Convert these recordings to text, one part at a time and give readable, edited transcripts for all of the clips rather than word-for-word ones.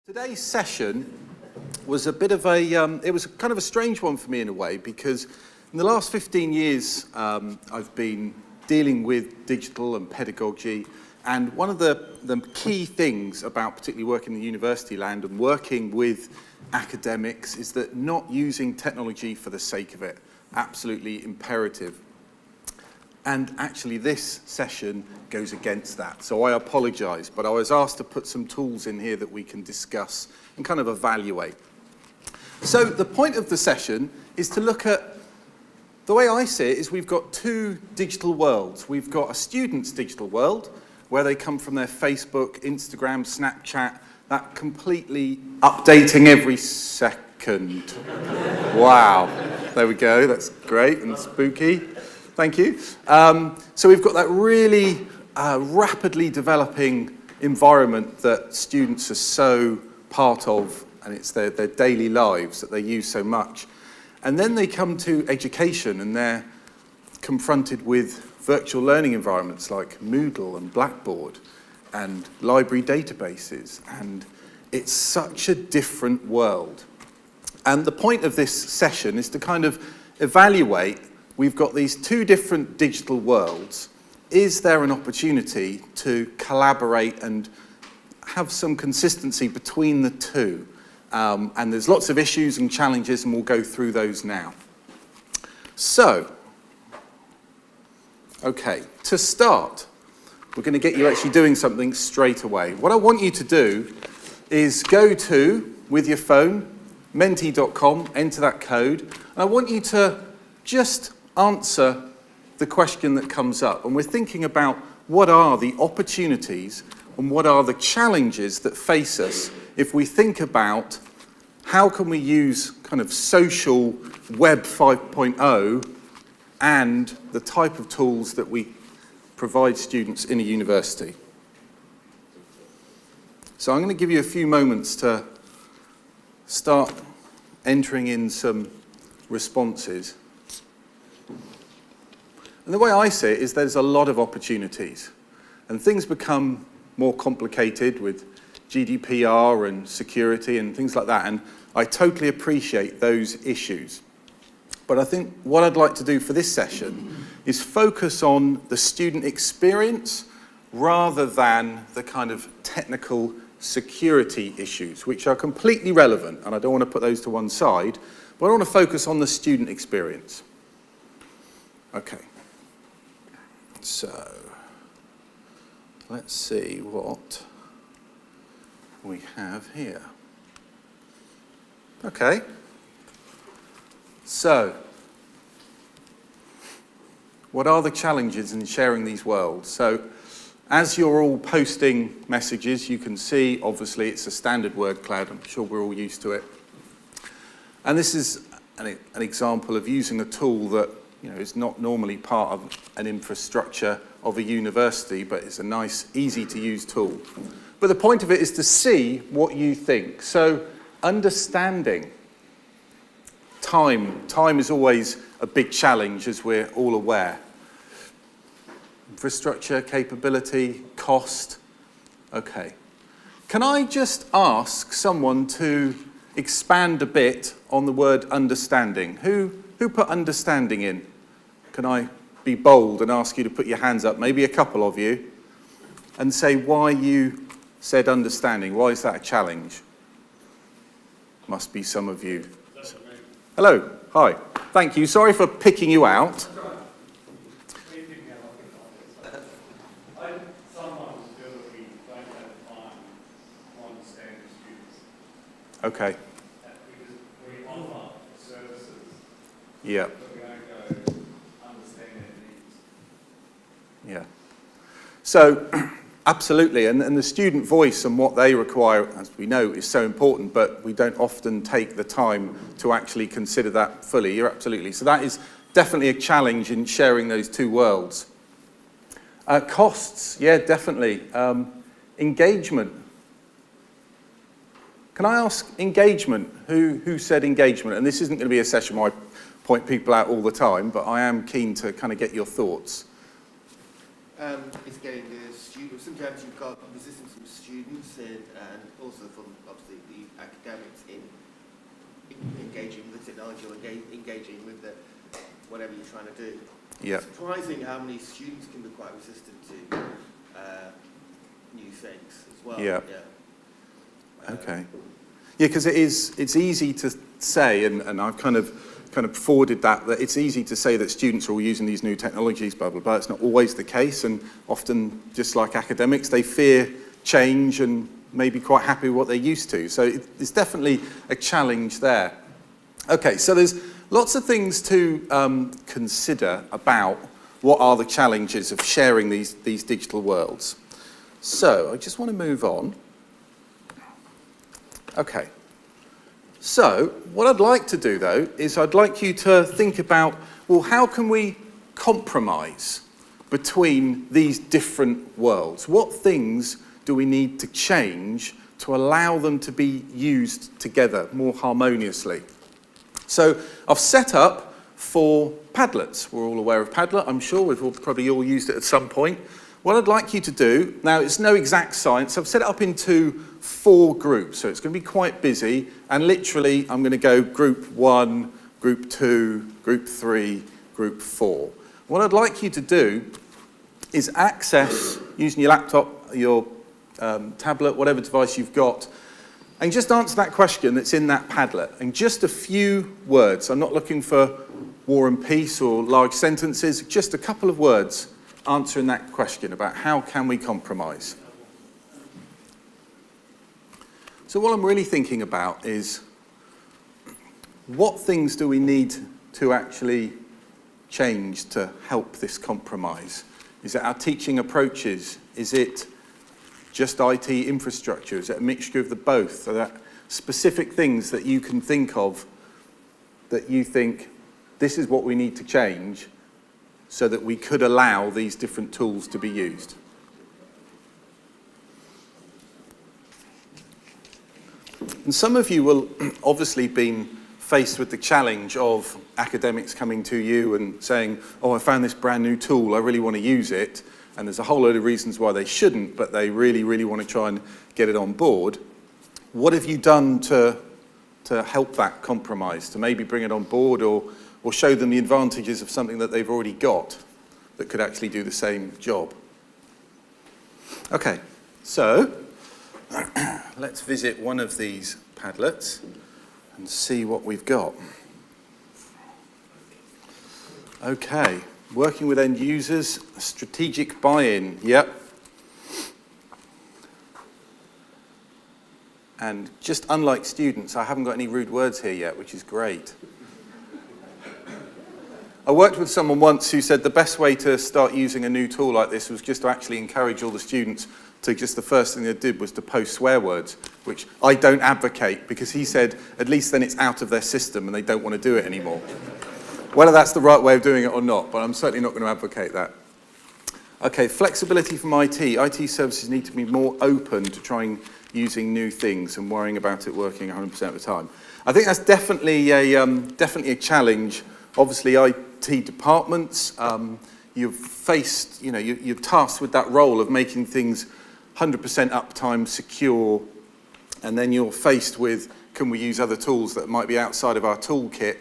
Today's session was a bit of a, it was kind of a strange one for me in a way, because in the last 15 years I've been dealing with digital and pedagogy, and one of the key things about particularly working in the university land and working with academics is that not using technology for the sake of it, absolutely imperative. And actually this session goes against that. So I apologise, but I was asked to put some tools in here that we can discuss and kind of evaluate. So the point of the session is to look at, the way I see it is we've got two digital worlds. We've got a student's digital world, where they come from their Facebook, Instagram, Snapchat, that completely updating every second. Wow, there we go, that's great and spooky. Thank you. So we've got that really rapidly developing environment that students are so part of, and it's their daily lives that they use so much. And then they come to education and they're confronted with virtual learning environments like Moodle and Blackboard and library databases, and it's such a different world. And the point of this session is to kind of evaluate, we've got these two different digital worlds. Is there an opportunity to collaborate and have some consistency between the two? And there's lots of issues and challenges, and we'll go through those now. So, okay, to start, we're going to get you actually doing something straight away. What I want you to do is go to, with your phone, menti.com, enter that code, and I want you to just answer the question that comes up. And we're thinking about what are the opportunities and what are the challenges that face us if we think about how can we use kind of social web 5.0 and the type of tools that we provide students in a university. So I'm going to give you a few moments to start entering in some responses. And the way I see it is there's a lot of opportunities, and things become more complicated with GDPR and security and things like that, and I totally appreciate those issues. But I think what I'd like to do for this session is focus on the student experience rather than the kind of technical security issues, which are completely relevant, and I don't want to put those to one side, but I want to focus on the student experience. Okay. So, let's see what we have here. Okay. So, what are the challenges in sharing these worlds? So, as you're all posting messages, you can see, obviously, it's a standard word cloud. I'm sure we're all used to it. And this is an example of using a tool that is not normally part of an infrastructure of a university, but it's a nice, easy-to-use tool. But the point of it is to see what you think. So, understanding. Time is always a big challenge, as we're all aware. Infrastructure, capability, cost. Okay. Can I just ask someone to expand a bit on the word understanding? Who put understanding in? Can I be bold and ask you to put your hands up, maybe a couple of you, and say why you said understanding? Why is that a challenge? Must be some of you. Hello, hi, thank you. Sorry for picking you out. Okay. Because we offer services, yeah. but we don't go understand their needs. Yeah. So, absolutely, and the student voice and what they require, as we know, is so important, but we don't often take the time to actually consider that fully. You're absolutely. So that is definitely a challenge in sharing those two worlds. Costs, yeah, definitely. Engagement. Can I ask engagement? Who said engagement? And this isn't going to be a session where I point people out all the time, but I am keen to kind of get your thoughts. It's getting the students. Sometimes you've got resistance from students and also from obviously engaging with the technology or engaging with the whatever you're trying to do. Yeah. It's surprising how many students can be quite resistant to new things as well. Yeah. Okay. Yeah, because it's easy to say, and I've kind of forwarded that it's easy to say that students are all using these new technologies, blah, blah, blah. It's not always the case, and often, just like academics, they fear change and may be quite happy with what they're used to. So it's definitely a challenge there. Okay, so there's lots of things to consider about what are the challenges of sharing these digital worlds. So I just want to move on. Okay. So what I'd like to do, though, is I'd like you to think about, well, how can we compromise between these different worlds? What things do we need to change to allow them to be used together more harmoniously? So I've set up 4 Padlets. We're all aware of Padlet, I'm sure. We've probably all used it at some point. What I'd like you to do, now it's no exact science, I've set it up into 4 groups, so it's going to be quite busy, and literally I'm going to go group 1, group 2, group 3, group 4. What I'd like you to do is access, using your laptop, your tablet, whatever device you've got, and just answer that question that's in that Padlet, and just a few words. I'm not looking for war and peace or large sentences, just a couple of words answering that question about how can we compromise. So what I'm really thinking about is what things do we need to actually change to help this compromise? Is it our teaching approaches? Is it just IT infrastructure? Is it a mixture of the both? Are there specific things that you can think of that you think this is what we need to change so that we could allow these different tools to be used? And some of you will obviously been faced with the challenge of academics coming to you and saying, oh, I found this brand new tool, I really want to use it. And there's a whole load of reasons why they shouldn't, but they really, really want to try and get it on board. What have you done to help that compromise, to maybe bring it on board or show them the advantages of something that they've already got that could actually do the same job? Okay, so let's visit one of these Padlets and see what we've got. Okay, working with end users, strategic buy-in, yep. And just unlike students, I haven't got any rude words here yet, which is great. I worked with someone once who said the best way to start using a new tool like this was just to actually encourage all the students to just the first thing they did was to post swear words, which I don't advocate because he said at least then it's out of their system and they don't want to do it anymore. Whether that's the right way of doing it or not, but I'm certainly not going to advocate that. Okay, flexibility from IT. IT services need to be more open to trying using new things and worrying about it working 100% of the time. I think that's definitely a challenge. Obviously, IT departments, you're tasked with that role of making things 100% uptime, secure, and then you're faced with, can we use other tools that might be outside of our toolkit?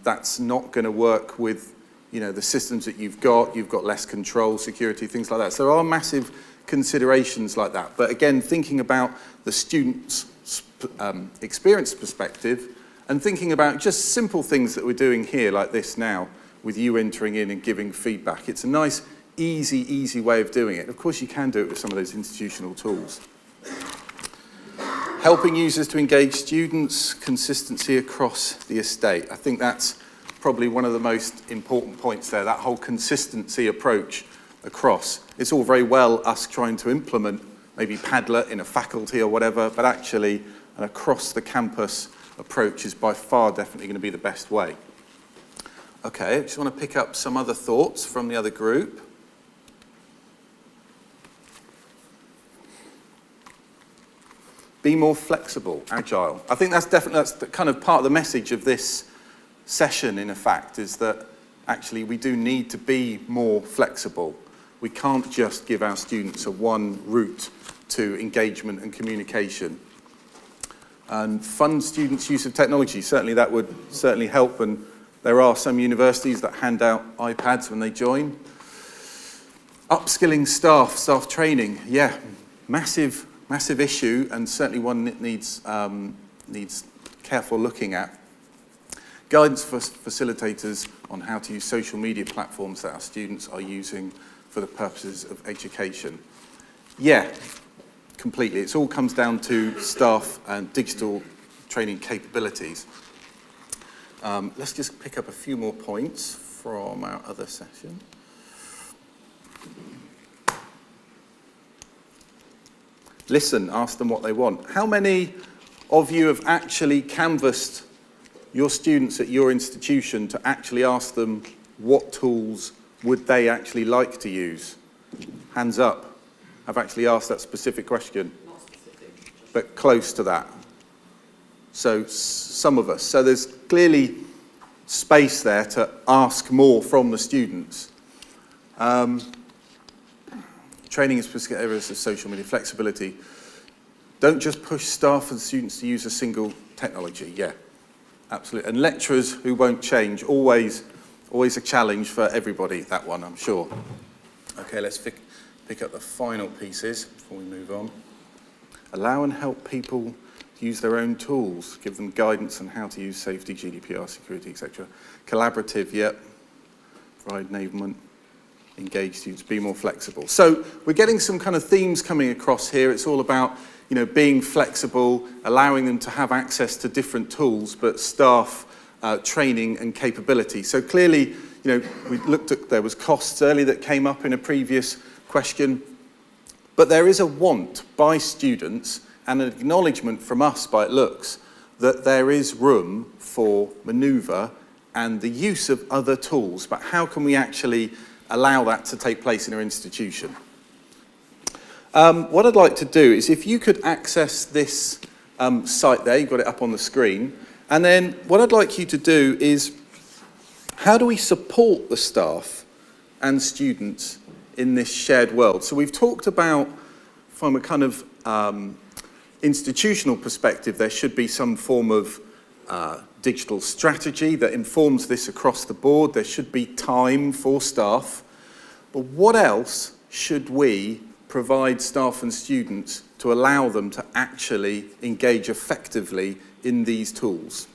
That's not going to work with, the systems that you've got less control, security, things like that. So there are massive considerations like that. But again, thinking about the student's experience perspective and thinking about just simple things that we're doing here like this now with you entering in and giving feedback. It's a nice, easy way of doing it. Of course, you can do it with some of those institutional tools. Helping users to engage students, consistency across the estate. I think that's probably one of the most important points there, that whole consistency approach across. It's all very well us trying to implement maybe Padlet in a faculty or whatever, but actually an across the campus approach is by far definitely going to be the best way. Okay, I just want to pick up some other thoughts from the other group. Be more flexible, agile. I think that's the kind of part of the message of this session, in effect, is that actually we do need to be more flexible. We can't just give our students a one route to engagement and communication. and fund students' use of technology. Certainly that would certainly help, and there are some universities that hand out iPads when they join. Upskilling staff training, yeah, massive issue, and certainly one that needs careful looking at. Guidance for facilitators on how to use social media platforms that our students are using for the purposes of education. Yeah, completely. It all comes down to staff and digital training capabilities. Let's just pick up a few more points from our other session. Listen, ask them what they want. How many of you have actually canvassed your students at your institution to actually ask them what tools would they actually like to use? Hands up. I've actually asked that specific question. Not specific. But close to that. So some of us. So there's clearly space there to ask more from the students. Training in specific areas of social media, flexibility. Don't just push staff and students to use a single technology. Yeah, absolutely. And lecturers who won't change, always a challenge for everybody, that one, I'm sure. Okay, let's pick up the final pieces before we move on. Allow and help people use their own tools. Give them guidance on how to use safety, GDPR, security, etc. Collaborative, yep. Provide enablement. Engage students, be more flexible. So we're getting some kind of themes coming across here. It's all about, being flexible, allowing them to have access to different tools, but staff training and capability. So clearly, we looked at, there was costs earlier that came up in a previous question, but there is a want by students and an acknowledgement from us, by it looks, that there is room for manoeuvre and the use of other tools. But how can we actually allow that to take place in our institution? What I'd like to do is if you could access this site there, you've got it up on the screen, and then what I'd like you to do is, how do we support the staff and students in this shared world? So we've talked about, from a kind of institutional perspective, there should be some form of digital strategy that informs this across the board. There should be time for staff. But what else should we provide staff and students to allow them to actually engage effectively in these tools?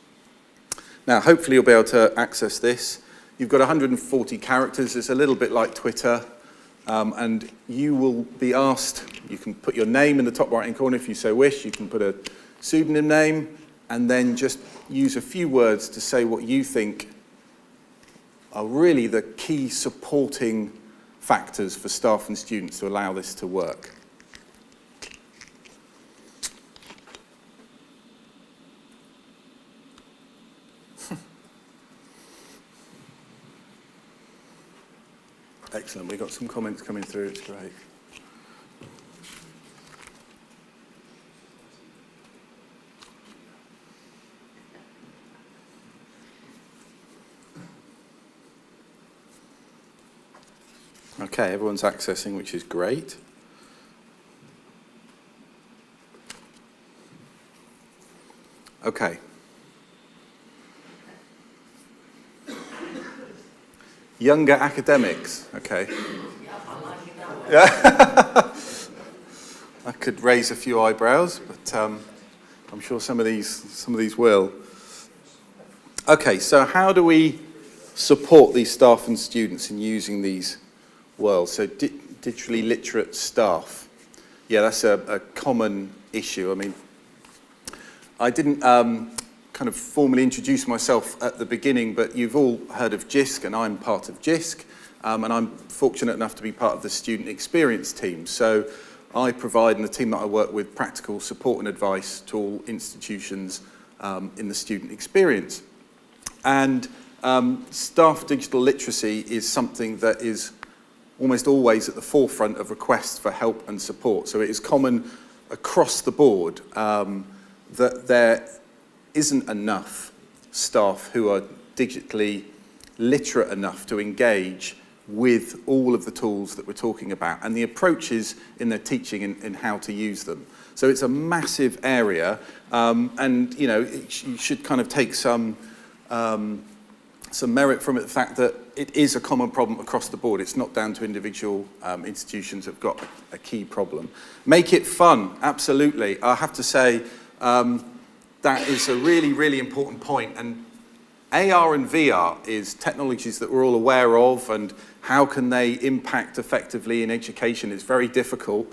Now, hopefully you'll be able to access this. You've got 140 characters. It's a little bit like Twitter. And you will be asked, you can put your name in the top right-hand corner if you so wish. You can put a pseudonym name, and then just use a few words to say what you think are really the key supporting factors for staff and students to allow this to work. Excellent, we've got some comments coming through, it's great. Okay, everyone's accessing, which is great. Okay. Younger academics, okay. Yeah. I could raise a few eyebrows, but I'm sure some of these will. Okay, so how do we support these staff and students in using these worlds? So digitally literate staff. Yeah, that's a common issue. I mean, I didn't kind of formally introduce myself at the beginning, but you've all heard of Jisc, and I'm part of Jisc, and I'm fortunate enough to be part of the student experience team. So I provide, and the team that I work with, practical support and advice to all institutions in the student experience. And staff digital literacy is something that is almost always at the forefront of requests for help and support. So it is common across the board that there isn't enough staff who are digitally literate enough to engage with all of the tools that we're talking about and the approaches in their teaching in how to use them. So it's a massive area, and you know, you should kind of take some merit from it, the fact that it is a common problem across the board. It's not down to individual institutions that have got a key problem. Make it fun, absolutely. I have to say that is a really, really important point. And AR and VR is technologies that we're all aware of, and how can they impact effectively in education? It's very difficult.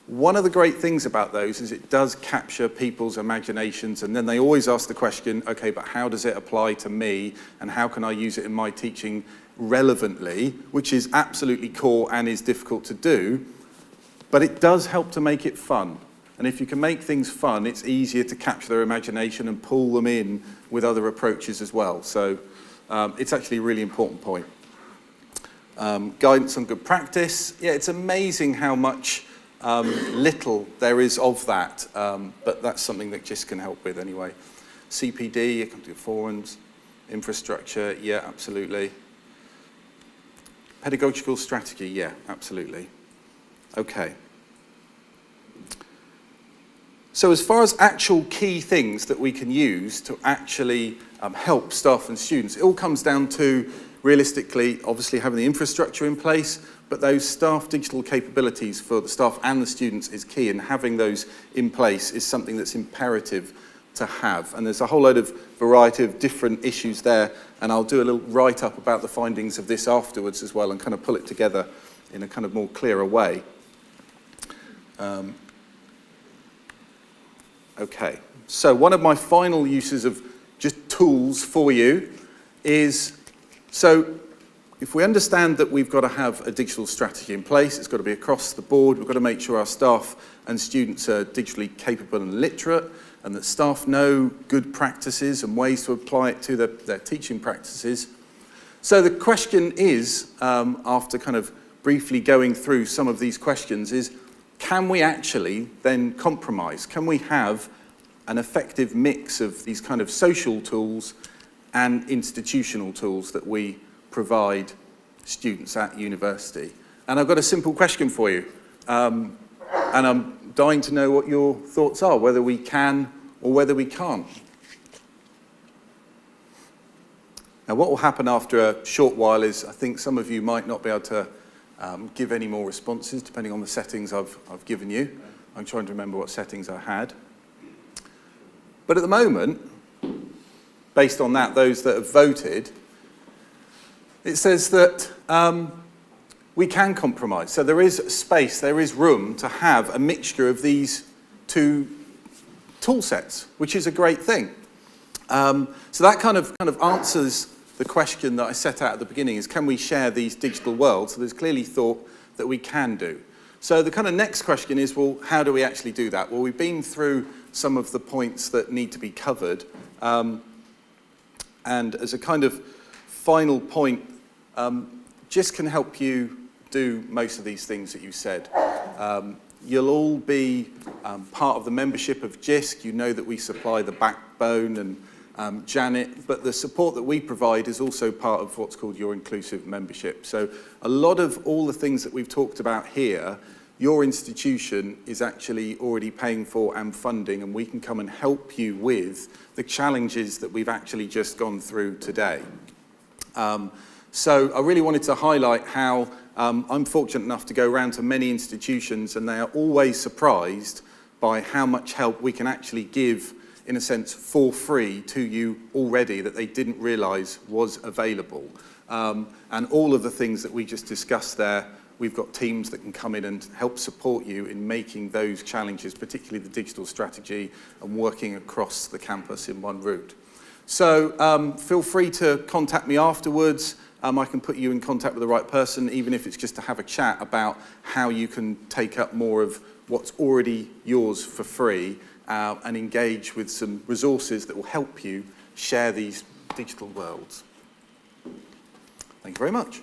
One of the great things about those is it does capture people's imaginations, and then they always ask the question, okay, but how does it apply to me, and how can I use it in my teaching relevantly, which is absolutely core and is difficult to do, but it does help to make it fun. And if you can make things fun, it's easier to capture their imagination and pull them in with other approaches as well. So it's actually a really important point. Guidance on good practice. Yeah, it's amazing how much little there is of that, but that's something that Jisc can help with anyway. CPD, accompanying forums, infrastructure, yeah, absolutely. Pedagogical strategy, yeah, absolutely. Okay. So as far as actual key things that we can use to actually help staff and students, it all comes down to, realistically, obviously having the infrastructure in place, but those staff digital capabilities for the staff and the students is key, and having those in place is something that's imperative to have. And there's a whole load of variety of different issues there, and I'll do a little write-up about the findings of this afterwards as well, and kind of pull it together in a kind of more clearer way. Okay, so one of my final uses of just tools for you is, so if we understand that we've got to have a digital strategy in place, it's got to be across the board, we've got to make sure our staff and students are digitally capable and literate, and that staff know good practices and ways to apply it to their teaching practices. So the question is, after kind of briefly going through some of these questions, is can we actually then compromise? Can we have an effective mix of these kind of social tools and institutional tools that we provide students at university? And I've got a simple question for you. And I'm dying to know what your thoughts are, whether we can or whether we can't. Now, what will happen after a short while is I think some of you might not be able to give any more responses, depending on the settings I've given you. I'm trying to remember what settings I had. But at the moment, based on that, those that have voted, it says that we can compromise. So there is space, there is room to have a mixture of these two tool sets, which is a great thing. So that kind of answers the question that I set out at the beginning, is can we share these digital worlds? So there's clearly thought that we can do. So the kind of next question is, well, how do we actually do that? Well, we've been through some of the points that need to be covered. And as a kind of final point, Jisc can help you do most of these things that you said. You'll all be part of the membership of Jisc. You know that we supply the backbone and Janet, but the support that we provide is also part of what's called your inclusive membership. So a lot of all the things that we've talked about here, your institution is actually already paying for and funding, and we can come and help you with the challenges that we've actually just gone through today. So I really wanted to highlight how I'm fortunate enough to go around to many institutions, and they are always surprised by how much help we can actually give, in a sense, for free to you already that they didn't realise was available. And all of the things that we just discussed there, we've got teams that can come in and help support you in making those challenges, particularly the digital strategy and working across the campus in one route. So feel free to contact me afterwards. I can put you in contact with the right person, even if it's just to have a chat about how you can take up more of what's already yours for free, and engage with some resources that will help you share these digital worlds. Thank you very much.